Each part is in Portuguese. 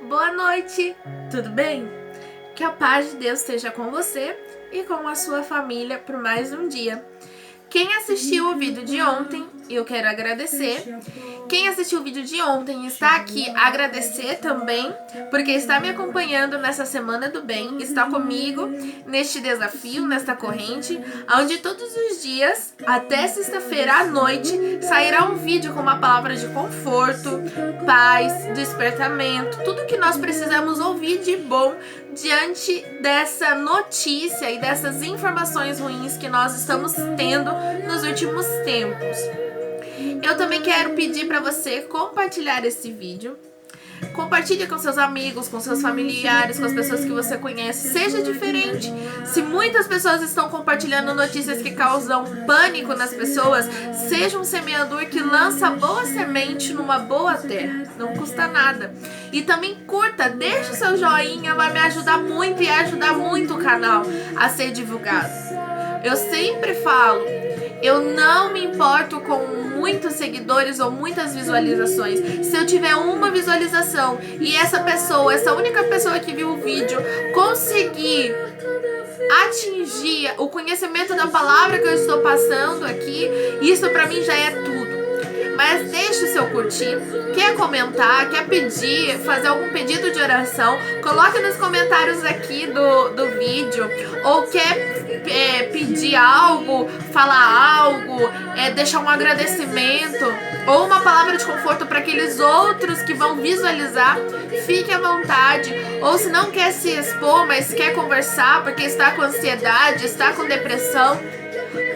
Boa noite, tudo bem? Que a paz de Deus esteja com você e com a sua família por mais um dia. Quem assistiu o vídeo de ontem, eu quero agradecer. Quem assistiu o vídeo de ontem está aqui a agradecer também, porque está me acompanhando nessa Semana do Bem, está comigo neste desafio, nesta corrente, onde todos os dias, até sexta-feira à noite, sairá um vídeo com uma palavra de conforto, paz, despertamento, tudo que nós precisamos ouvir de bom diante dessa notícia e dessas informações ruins que nós estamos tendo nos últimos tempos. Eu também quero pedir para você compartilhar esse vídeo. Compartilhe com seus amigos, com seus familiares, com as pessoas que você conhece. Seja diferente. Se muitas pessoas estão compartilhando notícias que causam pânico nas pessoas, seja um semeador que lança boa semente numa boa terra. Não custa nada. E também curta, deixa o seu joinha, vai me ajudar muito e ajudar muito o canal a ser divulgado. Eu sempre falo, eu não me importo com muitos seguidores ou muitas visualizações. Se eu tiver uma visualização e essa pessoa, essa única pessoa que viu o vídeo, conseguir atingir o conhecimento da palavra que eu estou passando aqui, isso pra mim já é tudo. Mas deixe o seu curtir, quer comentar, quer pedir, fazer algum pedido de oração, coloque nos comentários aqui do vídeo, ou quer pedir algo, falar algo, deixar um agradecimento ou uma palavra de conforto para aqueles outros que vão visualizar, fique à vontade. Ou se não quer se expor, mas quer conversar porque está com ansiedade, está com depressão,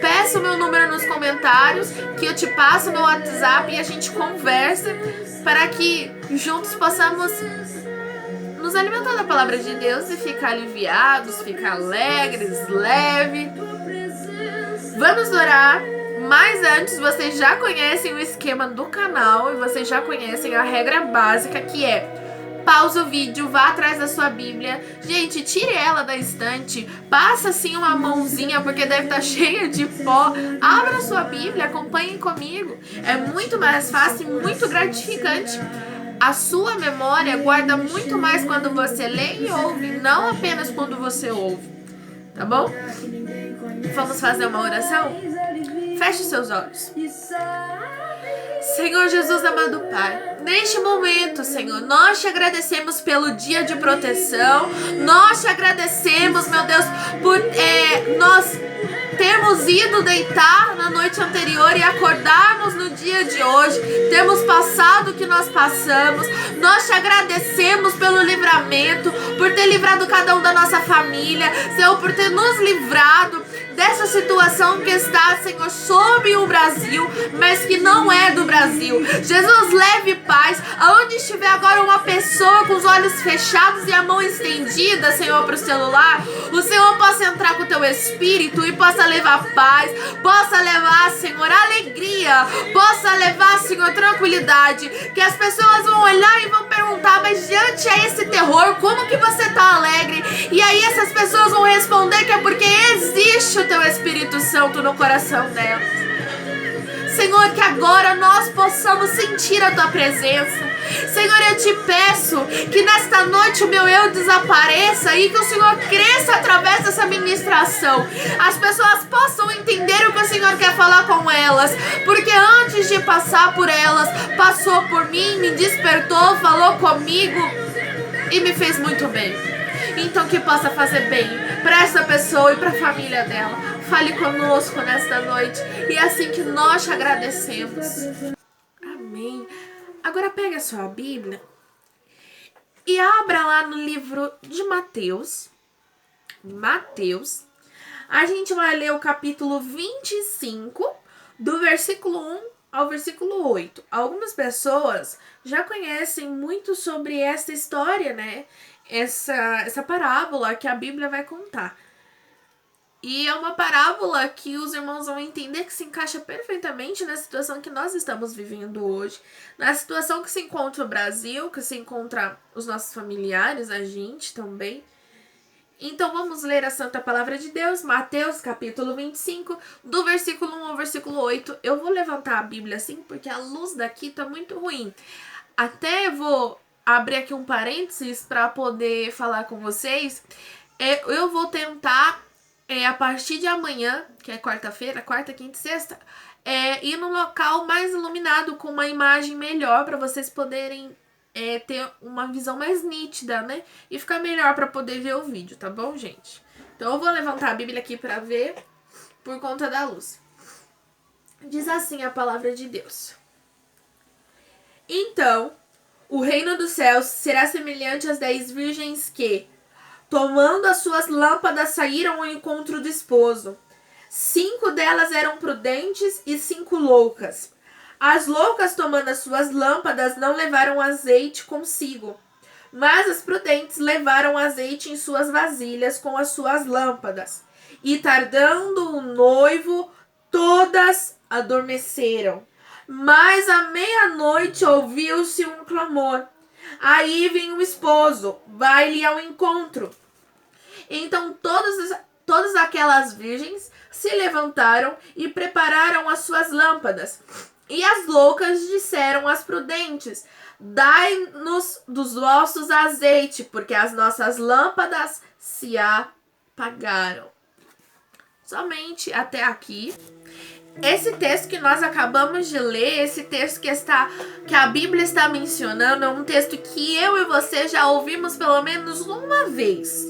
peça o meu número nos comentários que eu te passo no WhatsApp e a gente conversa para que juntos possamos nos alimentar da palavra de Deus e ficar aliviados, ficar alegres, leve. Vamos orar, mas antes vocês já conhecem o esquema do canal e vocês já conhecem a regra básica, que é: pausa o vídeo, vá atrás da sua Bíblia. Gente, tire ela da estante, passa assim uma mãozinha, porque deve estar cheia de pó. Abra a sua Bíblia, acompanhem comigo. É muito mais fácil e muito gratificante. A sua memória guarda muito mais quando você lê e ouve, não apenas quando você ouve. Tá bom? Vamos fazer uma oração? Feche seus olhos. Senhor Jesus, amado Pai, neste momento, Senhor, nós te agradecemos pelo dia de proteção. Nós te agradecemos, meu Deus, por nós termos ido deitar na noite anterior e acordarmos no dia de hoje, temos passado o que nós passamos. Nós te agradecemos pelo livramento, por ter livrado cada um da nossa família, Senhor, por ter nos livrado dessa situação que está, Senhor, sobre o Brasil, mas que não é do Brasil. Jesus, leve paz aonde estiver agora uma pessoa com os olhos fechados e a mão estendida, Senhor, para o celular. O Senhor possa entrar com o teu espírito e possa levar paz, possa levar, Senhor, alegria, possa levar, Senhor, tranquilidade, que as pessoas vão olhar e vão perguntar: mas diante a esse terror, como que você está alegre? E aí essas pessoas vão responder que é porque existe o teu Espírito Santo no coração dela. Senhor, que agora nós possamos sentir a tua presença. Senhor, eu te peço que nesta noite o meu eu desapareça e que o Senhor cresça através dessa ministração. As pessoas possam entender o que o Senhor quer falar com elas, porque antes de passar por elas, passou por mim, me despertou, falou comigo e me fez muito bem. Então que possa fazer bem para essa pessoa e para a família dela. Fale conosco nesta noite e é assim que nós te agradecemos. Amém. Agora pegue a sua Bíblia e abra lá no livro de Mateus. Mateus. A gente vai ler o capítulo 25, do versículo 1 ao versículo 8. Algumas pessoas já conhecem muito sobre essa história, né? Essa parábola que a Bíblia vai contar. E é uma parábola que os irmãos vão entender que se encaixa perfeitamente na situação que nós estamos vivendo hoje, na situação que se encontra o Brasil, que se encontra os nossos familiares, a gente também. Então vamos ler a Santa Palavra de Deus, Mateus capítulo 25, do versículo 1 ao versículo 8. Eu vou levantar a Bíblia assim porque a luz daqui tá muito ruim. Até vou abrir aqui um parênteses para poder falar com vocês. Eu vou tentar, a partir de amanhã, que é quarta-feira, quarta, quinta e sexta, ir num local mais iluminado, com uma imagem melhor, para vocês poderem ter uma visão mais nítida, né? E ficar melhor para poder ver o vídeo, tá bom, gente? Então eu vou levantar a Bíblia aqui para ver, por conta da luz. Diz assim a palavra de Deus. Então, o reino dos céus será semelhante às 10 virgens que, tomando as suas lâmpadas, saíram ao encontro do esposo. 5 delas eram prudentes e 5 loucas. As loucas, tomando as suas lâmpadas, não levaram azeite consigo, mas as prudentes levaram azeite em suas vasilhas com as suas lâmpadas. E tardando o noivo, todas adormeceram. Mas à meia-noite ouviu-se um clamor. Aí vem o esposo, vai-lhe ao encontro. Então todas aquelas virgens se levantaram e prepararam as suas lâmpadas. E as loucas disseram às prudentes: dai-nos dos vossos azeite, porque as nossas lâmpadas se apagaram. Somente até aqui. Esse texto que nós acabamos de ler, esse texto que a Bíblia está mencionando, é um texto que eu e você já ouvimos pelo menos uma vez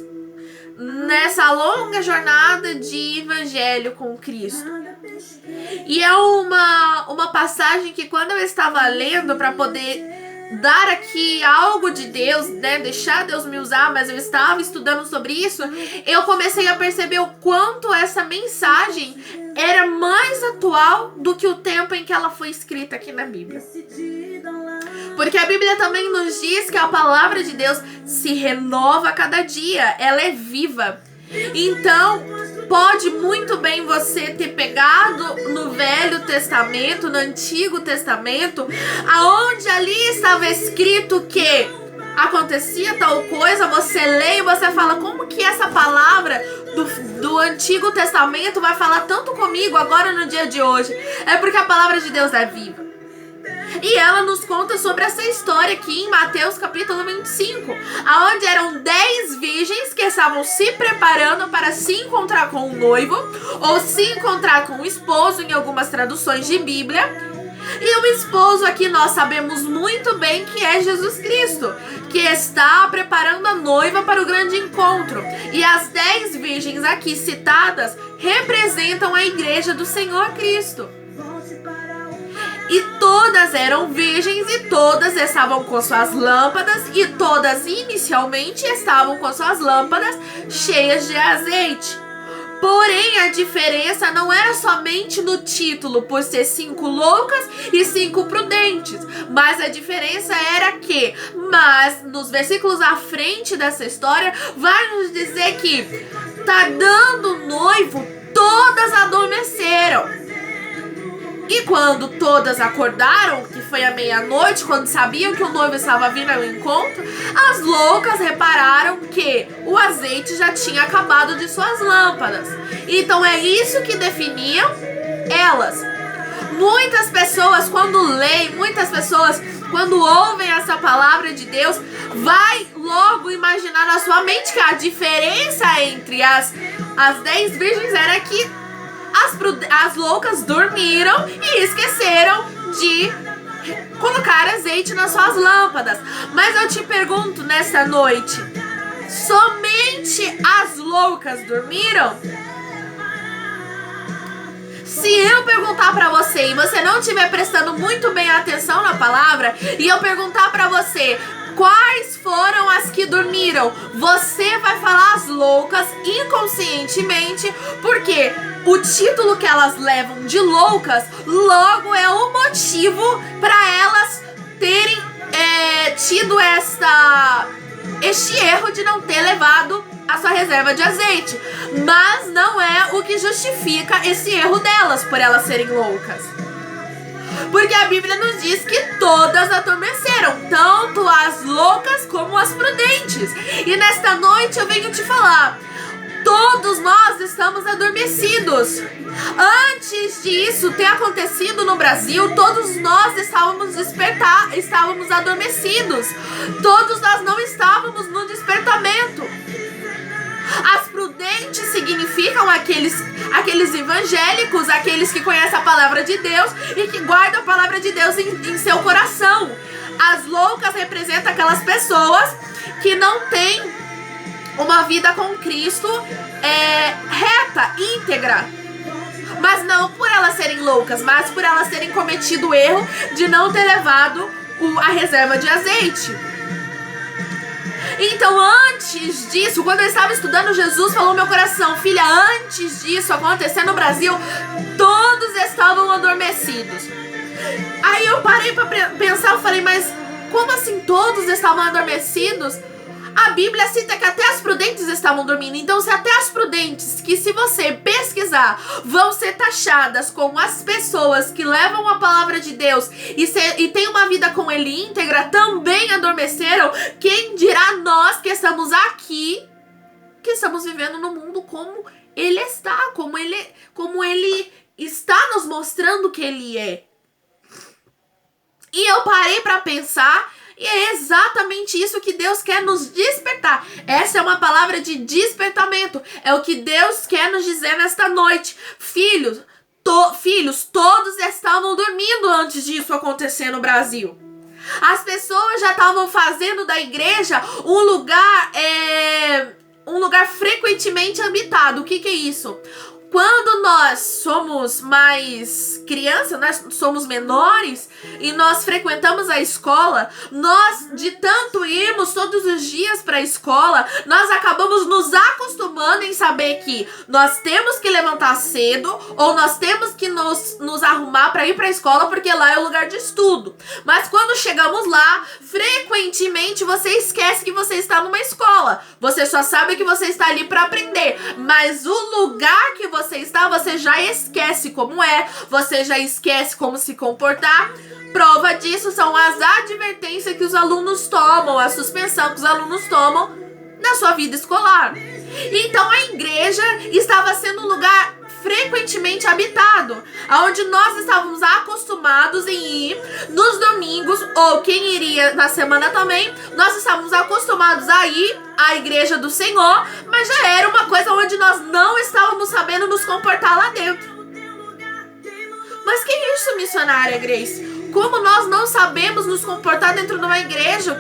nessa longa jornada de evangelho com Cristo. E é uma passagem que, quando eu estava lendo para poder dar aqui algo de Deus, né, deixar Deus me usar, mas eu estava estudando sobre isso, eu comecei a perceber o quanto essa mensagem era mais atual do que o tempo em que ela foi escrita aqui na Bíblia. Porque a Bíblia também nos diz que a palavra de Deus se renova a cada dia, ela é viva. Então, pode muito bem você ter pegado no Velho Testamento, no Antigo Testamento, aonde ali estava escrito que acontecia tal coisa, você lê e você fala: como que essa palavra do Antigo Testamento vai falar tanto comigo agora no dia de hoje? É porque a palavra de Deus é viva. E ela nos conta sobre essa história aqui em Mateus capítulo 25, onde eram 10 virgens que estavam se preparando para se encontrar com o noivo, ou se encontrar com o esposo, em algumas traduções de Bíblia. E o esposo aqui nós sabemos muito bem que é Jesus Cristo, que está preparando a noiva para o grande encontro. E as 10 virgens aqui citadas representam a igreja do Senhor Cristo. E todas eram virgens e todas estavam com suas lâmpadas, e todas inicialmente estavam com suas lâmpadas cheias de azeite. Porém, a diferença não era somente no título, por ser 5 loucas e 5 prudentes, mas a diferença era que, nos versículos à frente dessa história, vai nos dizer que, tardando o noivo, todas adormeceram. E quando todas acordaram, que foi à meia-noite, quando sabiam que o noivo estava vindo ao encontro, as loucas repararam que o azeite já tinha acabado de suas lâmpadas. Então é isso que definiam elas. Muitas pessoas, quando leem, muitas pessoas, quando ouvem essa palavra de Deus, vai logo imaginar na sua mente que a diferença entre as 10 virgens era que as loucas dormiram e esqueceram de colocar azeite nas suas lâmpadas. Mas eu te pergunto nesta noite: somente as loucas dormiram? Se eu perguntar pra você e você não estiver prestando muito bem atenção na palavra, e eu perguntar pra você quais foram as que dormiram, você vai falar as loucas inconscientemente, porque o título que elas levam de loucas logo é o motivo para elas terem tido este erro de não ter levado a sua reserva de azeite. Mas não é o que justifica esse erro delas, por elas serem loucas. Porque a Bíblia nos diz que todas adormeceram, tanto as loucas como as prudentes. E nesta noite eu venho te falar: Todos nós estamos adormecidos. Antes disso ter acontecido no Brasil, todos nós estávamos adormecidos. Todos nós não estávamos no despertamento. As prudentes significam aqueles evangélicos, aqueles que conhecem a palavra de Deus e que guardam a palavra de Deus em seu coração. As loucas representam aquelas pessoas que não têm uma vida com Cristo reta, íntegra. Mas não por elas serem loucas, mas por elas terem cometido o erro de não ter levado a reserva de azeite. Então, antes disso, quando eu estava estudando, Jesus falou no meu coração: filha, antes disso acontecer no Brasil, todos estavam adormecidos. Aí eu parei para pensar, eu falei, mas como assim todos estavam adormecidos? A Bíblia cita que até as prudentes estavam dormindo. Então, se até as prudentes, que se você pesquisar, vão ser taxadas como as pessoas que levam a palavra de Deus e têm uma vida com Ele íntegra, também adormeceram, quem dirá nós que estamos aqui, que estamos vivendo no mundo como Ele está, como Ele está nos mostrando que Ele é. E eu parei para pensar, e é exatamente isso que Deus quer nos despertar. Essa é uma palavra de despertamento. É o que Deus quer nos dizer nesta noite. Filhos, todos estavam dormindo antes disso acontecer no Brasil. As pessoas já estavam fazendo da igreja um lugar frequentemente habitado. O que é isso? Quando nós somos mais crianças, nós somos menores e nós frequentamos a escola, nós, de tanto irmos todos os dias para a escola, nós acabamos nos acostumando em saber que nós temos que levantar cedo ou nós temos que nos arrumar para ir para a escola porque lá é o lugar de estudo. Mas quando chegamos lá, frequentemente você esquece que você está numa escola. Você só sabe que você está ali para aprender, mas o lugar que você está, você já esquece como é, você já esquece como se comportar. Prova disso são as advertências que os alunos tomam, a suspensão que os alunos tomam na sua vida escolar. Então a igreja estava sendo um lugar frequentemente habitado, onde nós estávamos acostumados em ir nos domingos, ou quem iria na semana também, nós estávamos acostumados a ir à igreja do Senhor, mas já era uma coisa onde nós não estávamos sabendo nos comportar lá dentro. Mas que é isso, missionária Grace? Como nós não sabemos nos comportar dentro de uma igreja?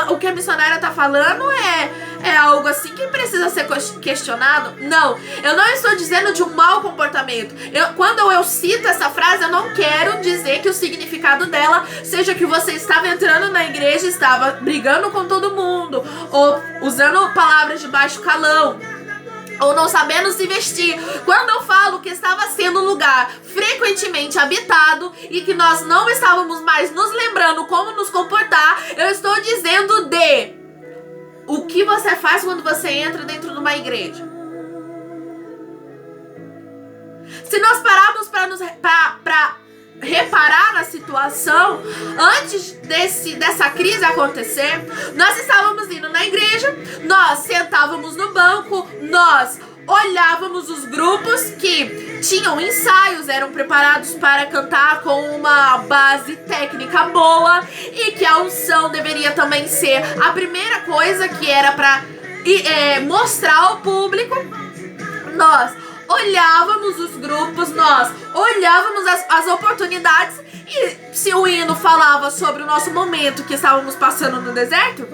O que a missionária está falando é algo assim que precisa ser questionado? Não, eu não estou dizendo de um mau comportamento. Quando eu cito essa frase, eu não quero dizer que o significado dela seja que você estava entrando na igreja e estava brigando com todo mundo, ou usando palavras de baixo calão, ou não sabendo se vestir. Quando eu falo que estava sendo um lugar frequentemente habitado e que nós não estávamos mais nos lembrando como nos comportar, eu estou dizendo de o que você faz quando você entra dentro de uma igreja. Se nós pararmos para reparar na situação, antes dessa crise acontecer, nós estávamos indo na igreja, nós sentávamos no banco, nós olhávamos os grupos que tinham ensaios, eram preparados para cantar com uma base técnica boa, e que a unção deveria também ser a primeira coisa que era para mostrar ao público. Nós olhávamos os grupos, nós olhávamos as oportunidades, e se o hino falava sobre o nosso momento que estávamos passando no deserto,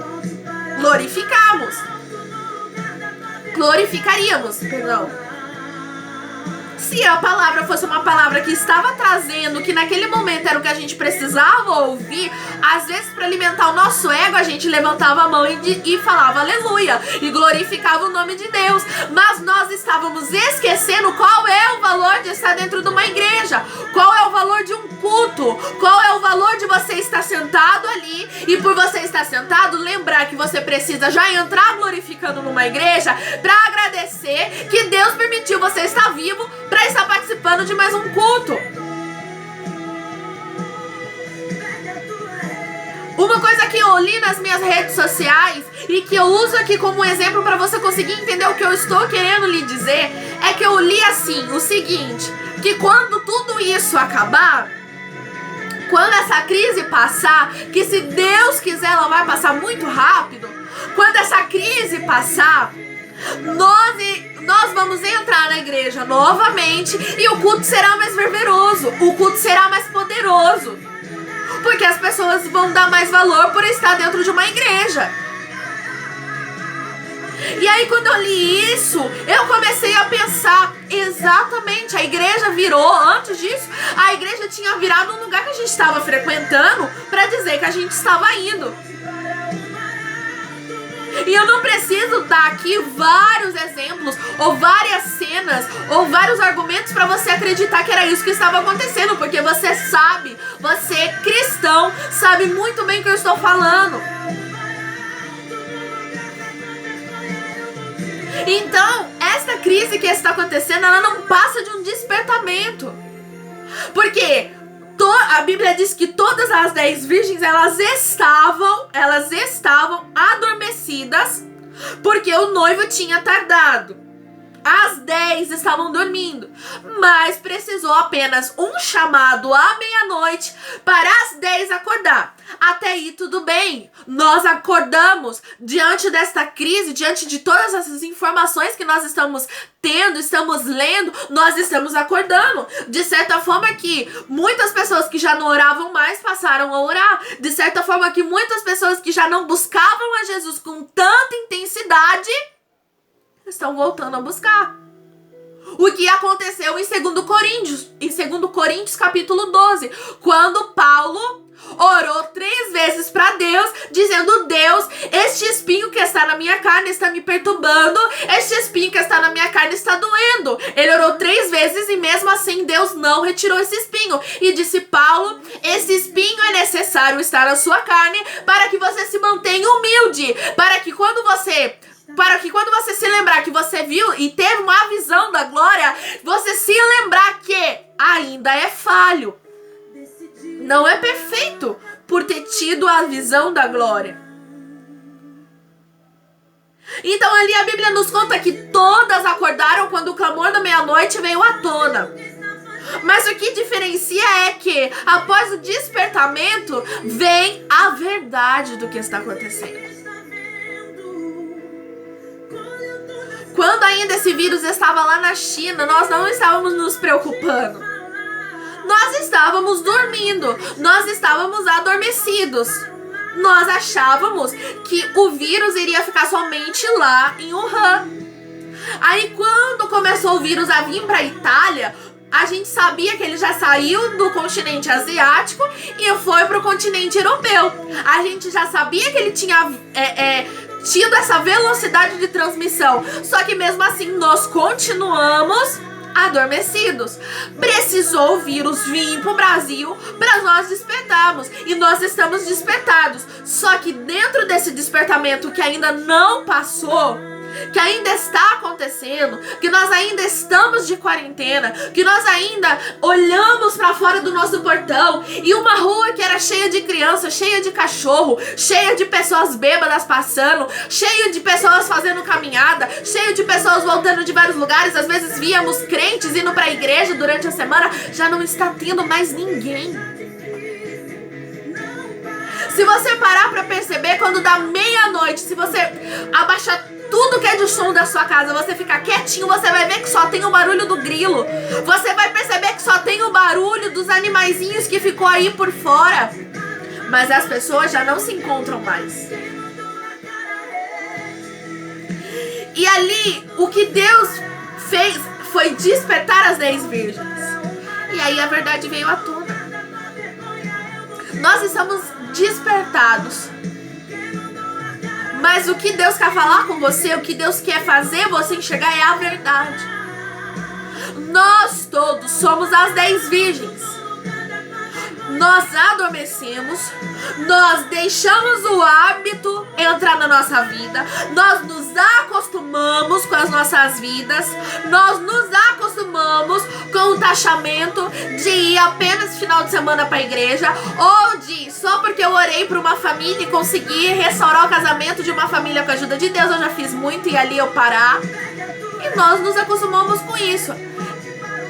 glorificaríamos, perdão. Se a palavra fosse uma palavra que estava trazendo, que naquele momento era o que a gente precisava ouvir, às vezes para alimentar o nosso ego, a gente levantava a mão e falava aleluia, e glorificava o nome de Deus. Mas nós estávamos esquecendo qual é o valor de estar dentro de uma igreja, qual é o valor de um culto, qual é o valor de você estar sentado ali, e por você estar sentado, lembrar que você precisa já entrar glorificando numa igreja para agradecer que Deus permitiu você estar vivo para estar participando de mais um culto. Uma coisa que eu li nas minhas redes sociais e que eu uso aqui como exemplo para você conseguir entender o que eu estou querendo lhe dizer é que eu li assim, o seguinte, que quando tudo isso acabar, quando essa crise passar, que se Deus quiser ela vai passar muito rápido, quando essa crise passar, nós vamos entrar na igreja novamente e o culto será mais fervoroso, o culto será mais poderoso. Porque as pessoas vão dar mais valor por estar dentro de uma igreja. E aí quando eu li isso, eu comecei a pensar, exatamente, a igreja virou, antes disso, a igreja tinha virado um lugar que a gente estava frequentando para dizer que a gente estava indo. E eu não preciso dar aqui vários exemplos, ou várias cenas, ou vários argumentos para você acreditar que era isso que estava acontecendo, porque você sabe, você cristão, sabe muito bem o que eu estou falando. Então, essa crise que está acontecendo, ela não passa de um despertamento. Porque a Bíblia diz que todas as 10 virgens, elas estavam adormecidas porque o noivo tinha tardado. As 10 estavam dormindo, mas precisou apenas um chamado à meia-noite para as 10 acordar. Até aí tudo bem, nós acordamos diante desta crise, diante de todas essas informações que nós estamos tendo, estamos lendo, nós estamos acordando. De certa forma que muitas pessoas que já não oravam mais passaram a orar. De certa forma que muitas pessoas que já não buscavam a Jesus com tanta intensidade estão voltando a buscar. O que aconteceu em 2 Coríntios capítulo 12, quando Paulo orou 3 vezes para Deus, dizendo: Deus, este espinho que está na minha carne está me perturbando, este espinho que está na minha carne está doendo. Ele orou 3 vezes e mesmo assim Deus não retirou esse espinho. E disse Paulo: esse espinho é necessário estar na sua carne para que você se mantenha humilde, para que quando você se lembrar que você viu e teve uma visão da glória, você se lembrar que ainda é falho. Não é perfeito por ter tido a visão da glória. Então ali a Bíblia nos conta que todas acordaram quando o clamor da meia-noite veio à tona. Mas o que diferencia é que após o despertamento vem a verdade do que está acontecendo. Quando ainda esse vírus estava lá na China, nós não estávamos nos preocupando. Nós estávamos dormindo, nós estávamos adormecidos. Nós achávamos que o vírus iria ficar somente lá em Wuhan. Aí quando começou o vírus a vir para a Itália, a gente sabia que ele já saiu do continente asiático e foi para o continente europeu. A gente já sabia que ele tinha tido essa velocidade de transmissão. Só que mesmo assim nós continuamos adormecidos. Precisou o vírus vir pro Brasil para nós despertarmos. E nós estamos despertados. Só que dentro desse despertamento que ainda não passou, que ainda está acontecendo, que nós ainda estamos de quarentena, que nós ainda olhamos para fora do nosso portão e uma rua que era cheia de crianças, cheia de cachorro, cheia de pessoas bêbadas passando, cheia de pessoas fazendo caminhada, cheia de pessoas voltando de vários lugares. Às vezes víamos crentes indo para a igreja durante a semana, já não está tendo mais ninguém. Se você parar para perceber, quando dá meia-noite, se você abaixar tudo que é de som da sua casa, você ficar quietinho, você vai ver que só tem o barulho do grilo. Você vai perceber que só tem o barulho dos animaizinhos que ficou aí por fora. Mas as pessoas já não se encontram mais. E ali, o que Deus fez foi despertar as 10 virgens. E aí a verdade veio à tona. Nós estamos despertados. Mas o que Deus quer falar com você, o que Deus quer fazer você enxergar é a verdade. Nós todos somos as 10 virgens. Nós adormecemos, nós deixamos o hábito entrar na nossa vida, nós nos acostumamos com as nossas vidas, nós nos acostumamos com o taxamento de ir apenas final de semana para a igreja, ou de só porque eu orei para uma família e consegui restaurar o casamento de uma família com a ajuda de Deus, eu já fiz muito e ali eu parar. E nós nos acostumamos com isso.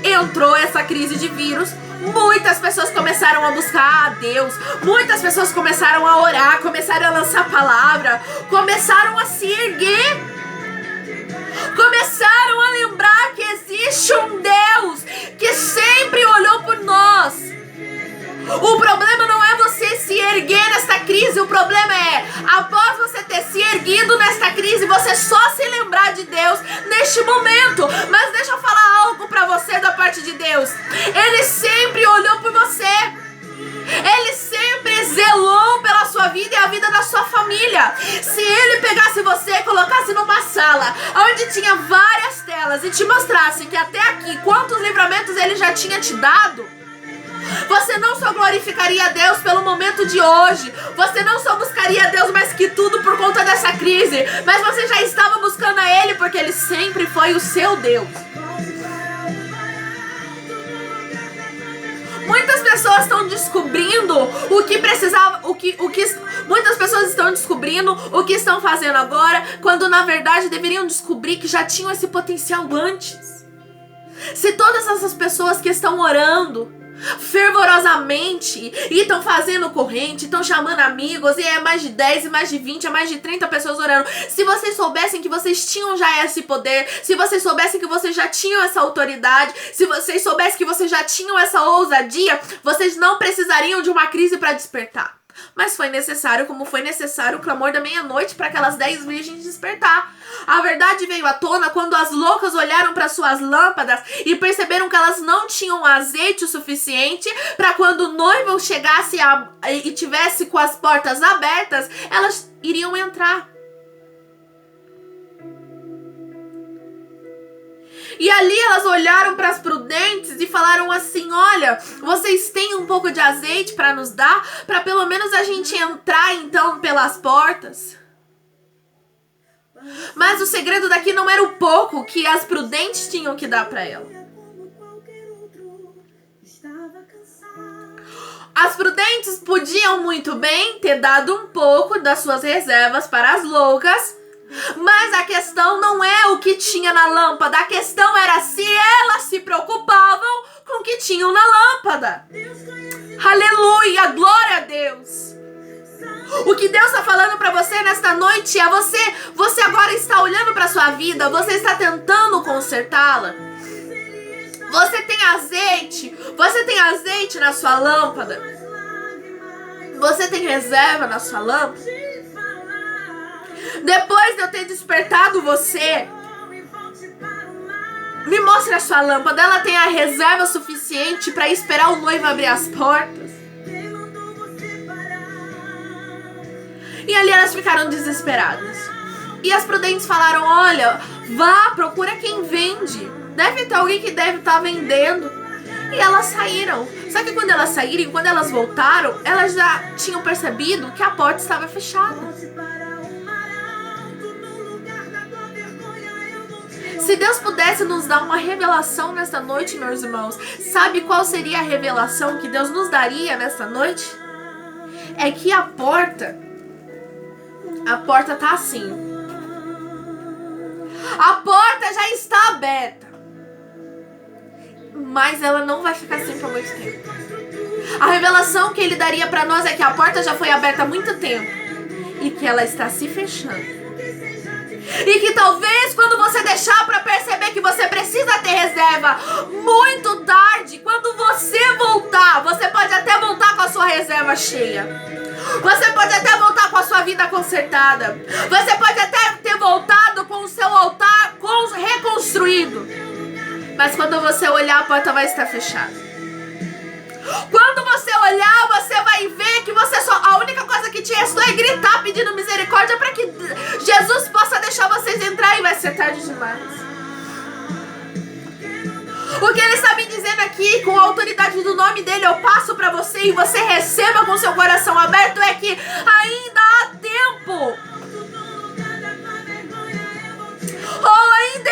Entrou essa crise de vírus, muitas pessoas começaram a buscar a Deus, muitas pessoas começaram a orar, começaram a lançar palavra, começaram a se erguer, começaram a lembrar que existe um Deus que sempre olhou por nós. O problema não é você se erguer nesta crise, o problema é, após você ter se erguido nesta crise, você só se lembrar de Deus neste momento. Mas deixa eu falar algo pra você da parte de Deus. Ele sempre olhou por você. Ele sempre zelou pela sua vida e a vida da sua família. Se ele pegasse você e colocasse numa sala onde tinha várias telas e te mostrasse que até aqui, quantos livramentos ele já tinha te dado, você não só glorificaria a Deus pelo momento de hoje, você não só buscaria a Deus mais que tudo por conta dessa crise, mas você já estava buscando a Ele porque Ele sempre foi o seu Deus. Muitas pessoas estão descobrindo o que precisava, muitas pessoas estão descobrindo o que estão fazendo agora, quando na verdade deveriam descobrir que já tinham esse potencial antes. Se todas essas pessoas que estão orando fervorosamente e estão fazendo corrente, estão chamando amigos, e é mais de 10, e mais de 20, é mais de 30 pessoas orando, se vocês soubessem que vocês tinham já esse poder, se vocês soubessem que vocês já tinham essa autoridade, se vocês soubessem que vocês já tinham essa ousadia, vocês não precisariam de uma crise para despertar. Mas foi necessário, como foi necessário o clamor da meia-noite para aquelas 10 virgens despertar. A verdade veio à tona quando as loucas olharam para suas lâmpadas e perceberam que elas não tinham azeite o suficiente para quando o noivo chegasse e tivesse com as portas abertas, elas iriam entrar. E ali elas olharam para as prudentes e falaram assim: olha, vocês têm um pouco de azeite para nos dar, para pelo menos a gente entrar então pelas portas? Mas o segredo daqui não era o pouco que as prudentes tinham que dar para ela. As prudentes podiam muito bem ter dado um pouco das suas reservas para as loucas, mas a questão não é o que tinha na lâmpada, a questão era se elas se preocupavam com o que tinham na lâmpada. Aleluia, glória a Deus. O que Deus está falando para você nesta noite é você agora está olhando para sua vida, você está tentando consertá-la. Você tem azeite na sua lâmpada. Você tem reserva na sua lâmpada. Depois de eu ter despertado você, me mostre a sua lâmpada. Ela tem a reserva suficiente para esperar o noivo abrir as portas? E ali elas ficaram desesperadas. E as prudentes falaram: olha, vá, procura quem vende. Deve ter alguém que deve estar vendendo. E elas saíram. Só que quando elas saíram, quando elas voltaram, elas já tinham percebido que a porta estava fechada. Se Deus pudesse nos dar uma revelação nesta noite, meus irmãos, sabe qual seria a revelação que Deus nos daria nesta noite? É que a porta tá assim. A porta já está aberta, mas ela não vai ficar assim por muito tempo. A revelação que Ele daria para nós é que a porta já foi aberta há muito tempo e que ela está se fechando. E que talvez quando você deixar para perceber que você precisa ter reserva muito tarde, quando você voltar, você pode até voltar com a sua reserva cheia. Você pode até voltar com a sua vida consertada. Você pode até ter voltado com o seu altar reconstruído. Mas quando você olhar, a porta vai estar fechada. Quando você olhar, você vai ver que a única coisa que te restou é gritar pedindo misericórdia para que Jesus possa deixar vocês entrar, e vai ser tarde demais. O que Ele está me dizendo aqui, com a autoridade do nome dEle, eu passo para você e você receba com seu coração aberto, é que ainda há tempo. Oh, ainda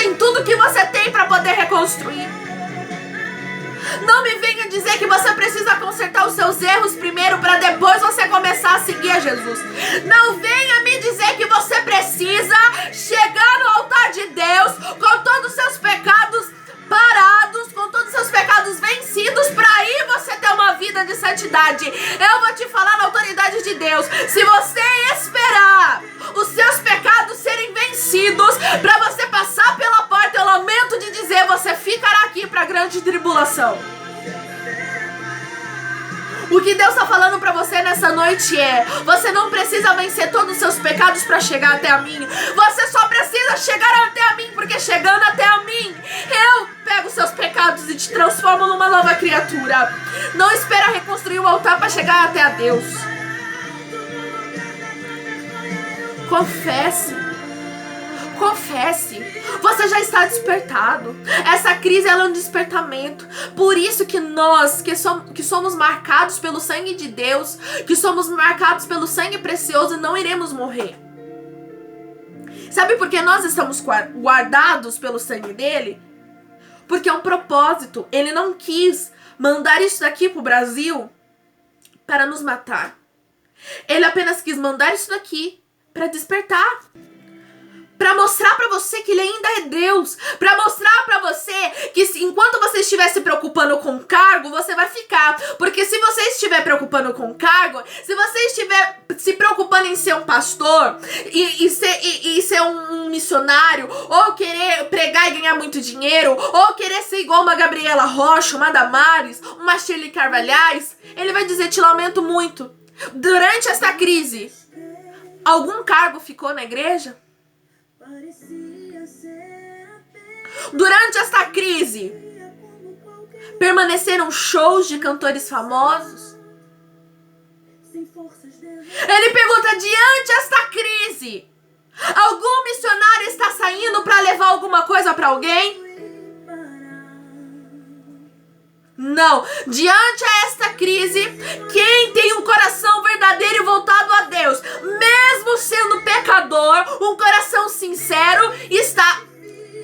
em tudo que você tem para poder reconstruir. Não me venha dizer que você precisa consertar os seus erros primeiro para depois você começar a seguir a Jesus. Não venha me dizer que você precisa chegar no altar de Deus com todos os seus pecados parados, com todos os seus pecados vencidos, para aí você ter uma vida de santidade. Eu vou te falar na autoridade de Deus: se você esperar os seus pecados serem vencidos para você passar pela porta, eu lamento de dizer, você ficará aqui para a grande tribulação. O que Deus está falando para você nessa noite é: você não precisa vencer todos os seus pecados para chegar até a mim. Você só precisa chegar até a mim, porque chegando até a mim, eu pego os seus pecados e te transformo numa nova criatura. Não espera reconstruir o altar para chegar até a Deus. Confesse, você já está despertado. Essa crise ela é um despertamento. Por isso que nós, que somos marcados pelo sangue de Deus, que somos marcados pelo sangue precioso, não iremos morrer. Sabe por que nós estamos guardados pelo sangue dele? Porque é um propósito. Ele não quis mandar isso daqui pro Brasil para nos matar. Ele apenas quis mandar isso daqui para despertar. Para mostrar para você que ele ainda é Deus. Para mostrar para você que enquanto você estiver se preocupando com cargo, você vai ficar. Porque se você estiver preocupando com cargo, se você estiver se preocupando em ser um pastor e ser um missionário, ou querer pregar e ganhar muito dinheiro, ou querer ser igual uma Gabriela Rocha, uma Damares, uma Shirley Carvalhais, ele vai dizer: te lamento muito. Durante esta crise, algum cargo ficou na igreja? Durante esta crise, permaneceram shows de cantores famosos? Ele pergunta: diante desta crise, algum missionário está saindo para levar alguma coisa para alguém? Não. Diante desta crise, quem tem um coração verdadeiro e voltado a Deus, mesmo sendo pecador, um coração sincero, está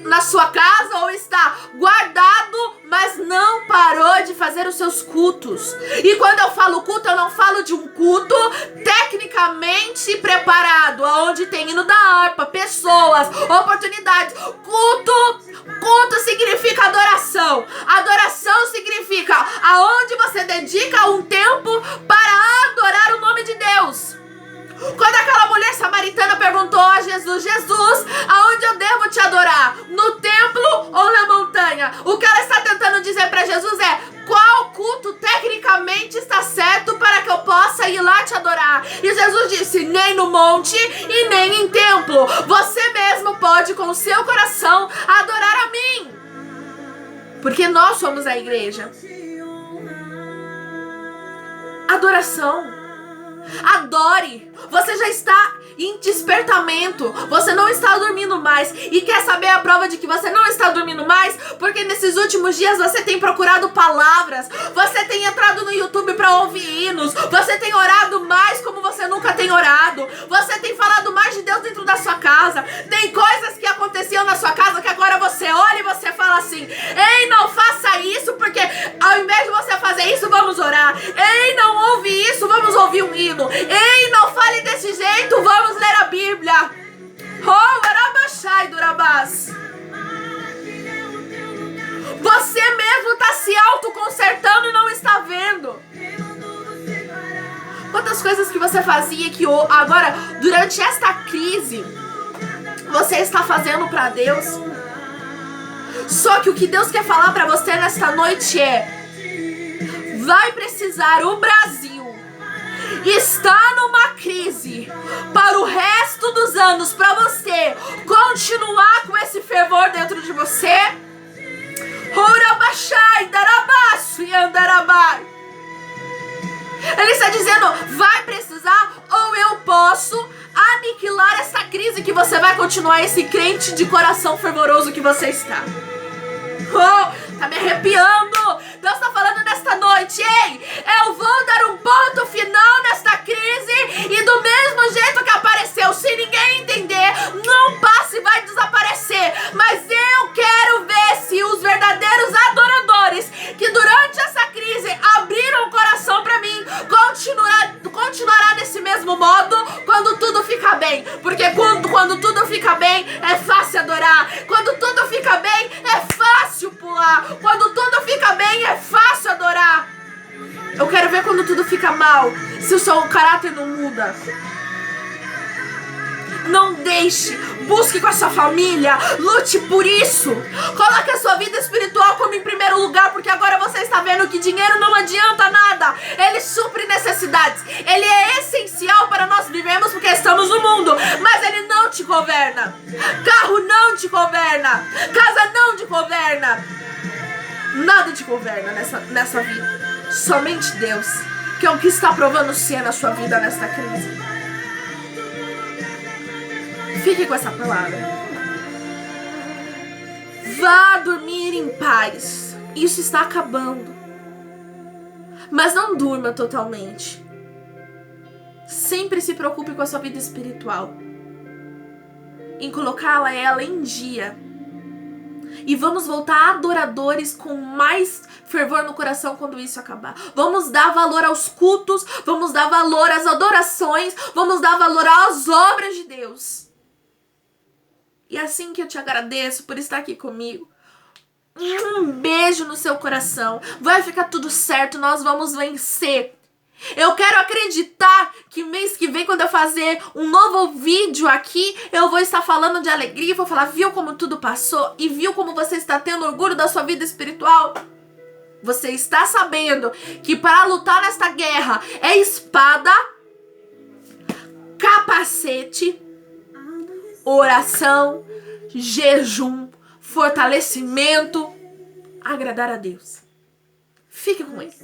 na sua casa ou está guardado, mas não parou de fazer os seus cultos. E quando eu falo culto, eu não falo de um culto tecnicamente preparado, onde tem hino da harpa, pessoas, oportunidades. Culto significa adoração. Adoração significa aonde você dedica um tempo para adorar o nome de Deus. Quando aquela mulher samaritana perguntou a Jesus: Jesus, aonde eu devo te adorar? No templo ou na montanha? O que ela está tentando dizer para Jesus é: qual culto tecnicamente está certo para que eu possa ir lá te adorar? E Jesus disse: nem no monte e nem em templo. Você mesmo pode com o seu coração adorar a mim. Porque nós somos a igreja. Adoração. Adore. Você já está em despertamento. Você não está dormindo mais. E quer saber a prova de que você não está dormindo mais? Porque nesses últimos dias você tem procurado palavras. Você tem entrado no YouTube para ouvir hinos. Você tem orado mais como você nunca tem orado. Você tem falado mais de Deus dentro da sua casa. Tem coisas que aconteciam na sua casa que agora você olha e você fala assim: ei, não faça isso, porque ao invés de você fazer isso, vamos orar. Ei, não ouve isso, vamos ouvir um hino. Ei, não fale desse jeito, vamos ler a Bíblia. Oh, Arabashai Durabás. Você mesmo está se autoconsertando e não está vendo. Quantas coisas que você fazia que agora, durante esta crise, você está fazendo para Deus. Só que o que Deus quer falar para você nesta noite é: vai precisar o Brasil está numa crise para o resto dos anos, para você continuar com esse fervor dentro de você. Ele está dizendo: vai precisar, ou eu posso aniquilar essa crise que você vai continuar esse crente de coração fervoroso que você está. Oh, tá me arrepiando. Deus está falando nesta noite: ei, eu vou dar um ponto final nesta crise, e do mesmo jeito que apareceu, se ninguém entender, não passe e vai desaparecer, mas eu ficar bem. Porque quando tudo fica bem, é fácil adorar. Quando tudo fica bem, é fácil pular. Quando tudo fica bem, é fácil adorar. Eu quero ver quando tudo fica mal, se o seu caráter não muda. Não deixe, busque com a sua família, lute por isso. Coloque a sua vida espiritual como em primeiro lugar, porque agora você está vendo que dinheiro não adianta nada. Ele supre necessidades, ele é essencial para nós vivermos porque estamos no mundo, mas ele não te governa. Carro não te governa, casa não te governa, nada te governa nessa vida. Somente Deus, que é o que está provando ser na sua vida nesta crise. Fique com essa palavra. Vá dormir em paz. Isso está acabando. Mas não durma totalmente. Sempre se preocupe com a sua vida espiritual, em colocá-la ela em dia. E vamos voltar adoradores com mais fervor no coração quando isso acabar. Vamos dar valor aos cultos, vamos dar valor às adorações, vamos dar valor às obras de Deus. E assim que eu te agradeço por estar aqui comigo. Um beijo no seu coração. Vai ficar tudo certo, nós vamos vencer. Eu quero acreditar que mês que vem, quando eu fazer um novo vídeo aqui, eu vou estar falando de alegria, vou falar, viu como tudo passou? E viu como você está tendo orgulho da sua vida espiritual? Você está sabendo que para lutar nesta guerra é espada, capacete, oração, jejum, fortalecimento, agradar a Deus. Fique com ele.